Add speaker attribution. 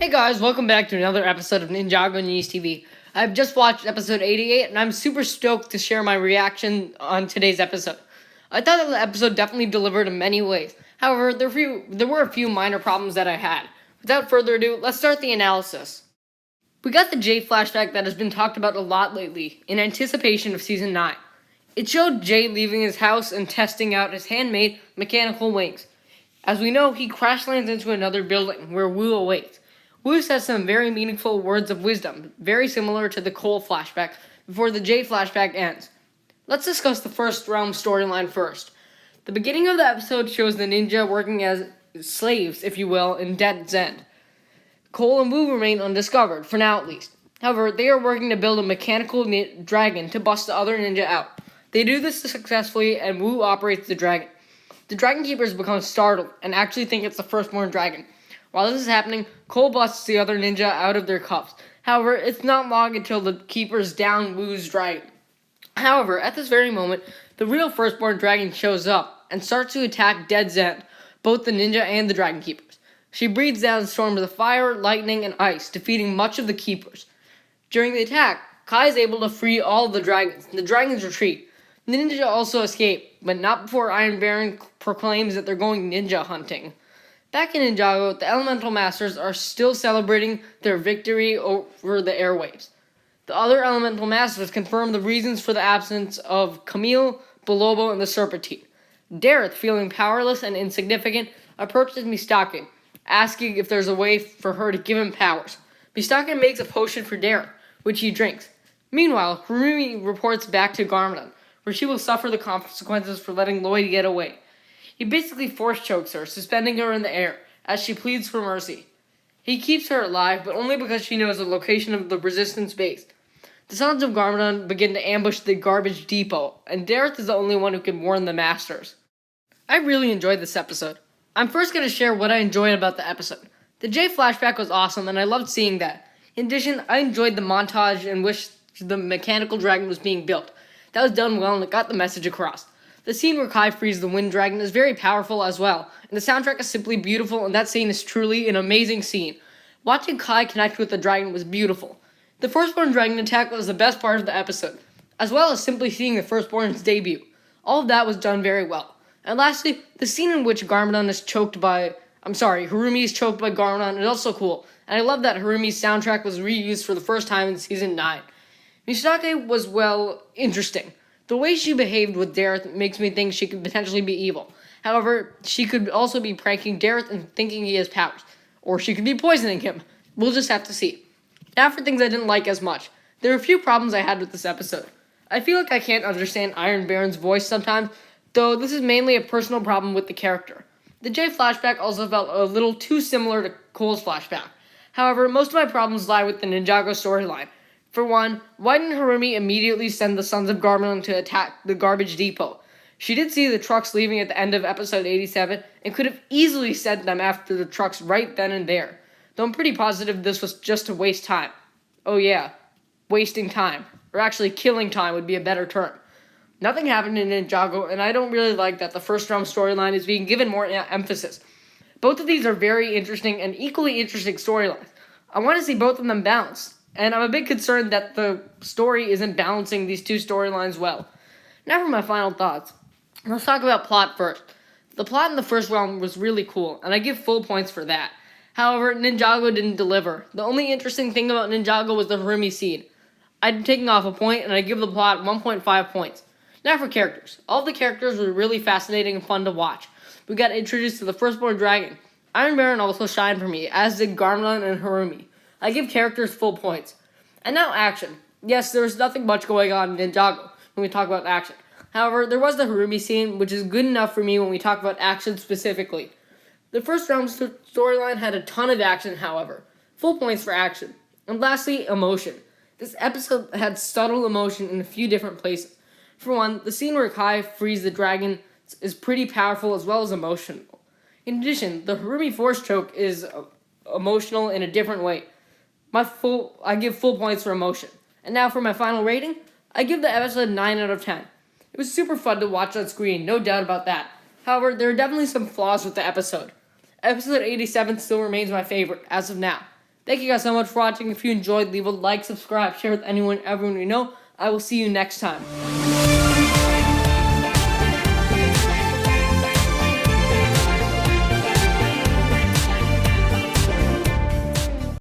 Speaker 1: Hey guys, welcome back to another episode of Ninjago News TV. I've just watched episode 88 and I'm super stoked to share my reaction on today's episode. I thought that the episode definitely delivered in many ways. However, there were a few minor problems that I had. Without further ado, let's start the analysis. We got the Jay flashback that has been talked about a lot lately, in anticipation of Season 9. It showed Jay leaving his house and testing out his handmade mechanical wings. As we know, he crash lands into another building where Wu awaits. Wu says some very meaningful words of wisdom, very similar to the Cole flashback, before the Jay flashback ends. Let's discuss the first realm storyline first. The beginning of the episode shows the ninja working as slaves, if you will, in Dead's End. Cole and Wu remain undiscovered, for now at least. However, they are working to build a mechanical dragon to bust the other ninja out. They do this successfully, and Wu operates the dragon. The Dragon Keepers become startled and actually think it's the firstborn dragon. While this is happening, Cole busts the other ninja out of their cuffs. However, it's not long until the Keepers down Wu's dragon. However, at this very moment, the real firstborn dragon shows up and starts to attack Dead's End, both the ninja and the Dragon Keepers. She breathes down storms of fire, lightning, and ice, defeating much of the Keepers. During the attack, Kai is able to free all of the dragons. The dragons retreat. The ninja also escape, but not before Iron Baron proclaims that they're going ninja hunting. Back in Ninjago, the Elemental Masters are still celebrating their victory over the airwaves. The other Elemental Masters confirm the reasons for the absence of Camille, Bolobo, and the Serpentine. Dareth, feeling powerless and insignificant, approaches Mistake, asking if there's a way for her to give him powers. Mistake makes a potion for Dareth, which he drinks. Meanwhile, Harumi reports back to Garmadon, where she will suffer the consequences for letting Lloyd get away. He basically force chokes her, suspending her in the air, as she pleads for mercy. He keeps her alive, but only because she knows the location of the resistance base. The Sons of Garmadon begin to ambush the garbage depot, and Dareth is the only one who can warn the Masters. I really enjoyed this episode. I'm first going to share what I enjoyed about the episode. The Jay flashback was awesome, and I loved seeing that. In addition, I enjoyed the montage in which the mechanical dragon was being built. That was done well, and it got the message across. The scene where Kai frees the wind dragon is very powerful as well, and the soundtrack is simply beautiful, and that scene is truly an amazing scene. Watching Kai connect with the dragon was beautiful. The firstborn dragon attack was the best part of the episode, as well as simply seeing the firstborn's debut. All of that was done very well. And lastly, the scene in which Harumi is choked by Garmadon is also cool, and I love that Harumi's soundtrack was reused for the first time in Season 9. Mistake was, interesting. The way she behaved with Dareth makes me think she could potentially be evil. However, she could also be pranking Dareth and thinking he has powers. Or she could be poisoning him. We'll just have to see. Now for things I didn't like as much. There are a few problems I had with this episode. I feel like I can't understand Iron Baron's voice sometimes, though this is mainly a personal problem with the character. The Jay flashback also felt a little too similar to Cole's flashback. However, most of my problems lie with the Ninjago storyline. For one, why didn't Harumi immediately send the Sons of Garmadon to attack the garbage depot? She did see the trucks leaving at the end of episode 87 and could have easily sent them after the trucks right then and there. Though I'm pretty positive this was just to waste time. Oh yeah, wasting time. Or actually killing time would be a better term. Nothing happened in Ninjago, and I don't really like that the first realm storyline is being given more emphasis. Both of these are very interesting and equally interesting storylines. I want to see both of them balanced. And I'm a bit concerned that the story isn't balancing these two storylines well. Now for my final thoughts. Let's talk about plot first. The plot in the first realm was really cool, and I give full points for that. However, Ninjago didn't deliver. The only interesting thing about Ninjago was the Harumi scene. I'd taken off a point, and I give the plot 1.5 points. Now for characters. All of the characters were really fascinating and fun to watch. We got introduced to the firstborn dragon. Iron Baron also shined for me, as did Garmadon and Harumi. I give characters full points. And now action. Yes, there was nothing much going on in Ninjago when we talk about action. However, there was the Harumi scene, which is good enough for me when we talk about action specifically. The first realm storyline had a ton of action, however. Full points for action. And lastly, emotion. This episode had subtle emotion in a few different places. For one, the scene where Kai frees the dragon is pretty powerful as well as emotional. In addition, the Harumi force choke is emotional in a different way. I give full points for emotion. And now for my final rating, I give the episode 9 out of 10. It was super fun to watch on screen, no doubt about that. However, there are definitely some flaws with the episode. Episode 87 still remains my favorite, as of now. Thank you guys so much for watching. If you enjoyed, leave a like, subscribe, share with everyone you know. I will see you next time.